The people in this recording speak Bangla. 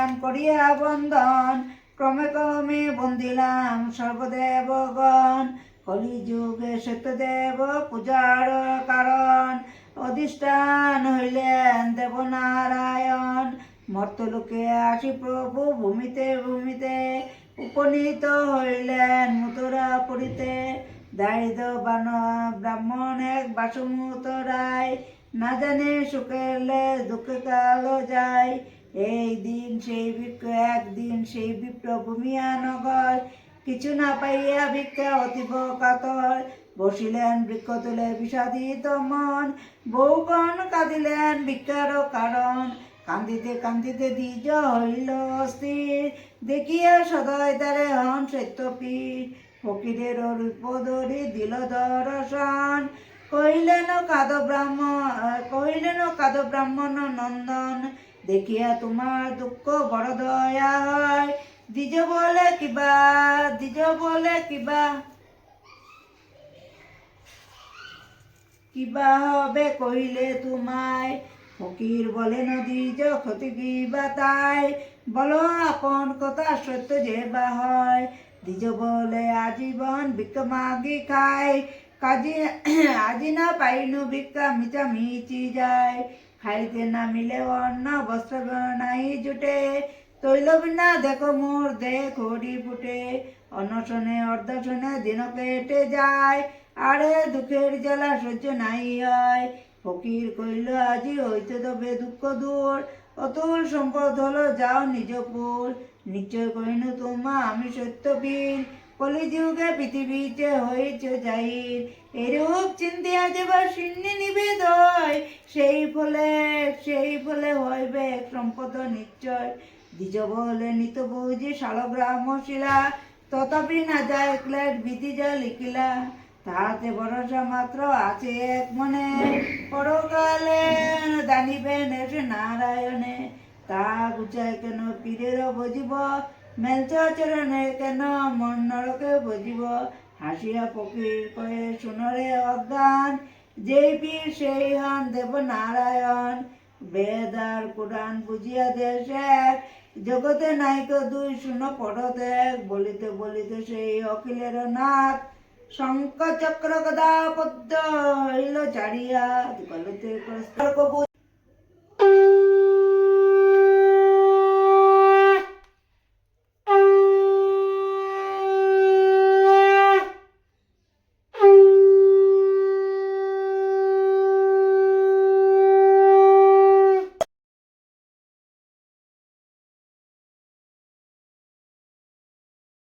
দান করিয়া বন্ধন, ক্রমে ক্রমে বন্দিলাম সর্বদেবগণ। কলিযুগে সত্যদেব পূজার কারণ, অধিষ্ঠান হইলেন দেবনারায়ণ। মর্তলোকে আসি প্রভু ভূমিতে ভূমিতে, উপনীত হইলেন মথুরাপুরীতে। দারিদ্র ব্রাহ্মণ এক বাসমুতরায়, না জানে সুখেলে দুঃখে কালো যায়। একদিন সেই বিপ্র ভূমিয়া নগর, কিছু না পাইয়া ভিক্ষা অতীব কাতর। বসিলেন বৃক্ষ তুলে বিষাদিত মন, বহুগণ কাঁদিলেন ভিক্ষার কারণ। কান্দিতে কান্দিতে দ্বিজ হইল অস্থির, দেখিয়া সদয় দ্বারে হন সত্যপীর। ফকিরের রূপ ধরি দিল দর্শন, কহিলেন কাদ ব্রাহ্মণ নন্দন। দেখিয়া তোমার দুঃখ বড় দয়া হয়, দ্বিজ বলে কিবা হবে কহিলে তোমায়। ফকির বলেন দ্বিজ ক্ষতি কিবা তাই, বলো আপন কথা সত্য যে বা হয়। দ্বিজ বলে আজীবন ভিক্ষা মাগি খাই, আজি না পাইনু ভিক্ষা মিচামিচি যায়। খাইতে না মিলে অন্ন বস্ত্র নাই জুটে, তৈল বিনা দেখো মোর দেখরি ফুটে। অনশনে অর্ধশনে দিন কেটে যায়, আরে দুঃখের জ্বালা সহ্য নাই হয়। ফকির কইল আজি হইতে তবে দুঃখ দূর, অতুল সম্পদ হলো যাও নিজপুর। নিশ্চয় কহিনু তোমা আমি সত্যপীর, কলিযুগে পৃথিবীতে হয়েছে জাহির। এরূপ চিন্তিয়া যেবা শূন্য নিবেদ হয়, সেই ফলে হইবে সম্পদ নিশ্চয়। দ্বিজ বলে নিত বুঝি শালগ্রাম শিলা, তথাপি না যায় ক্লেশ বিধি যা লিখিলা। তাহাতে ভরসা মাত্র আছে এক মনে, পরকালে জানিবেন এসে নারায়ণে। তা গুচায় কেন পীরের বুঝিব, মেলছ চরণে কেন মন নরকে বুঝিব। হাসিয়া ফকির কয়ে শুনরে অজ্ঞান, যেই পীর সেই হন দেব নারায়ণ। বেদ আর পুরাণ বুঝিয়া দেশ এক, জগতে নাইক দুই শুনো পড়ত এক। বলিতে বলিতে সেই অখিলের নাথ, শঙ্খ চক্র গদা পদ্ম হইল চারিয়া।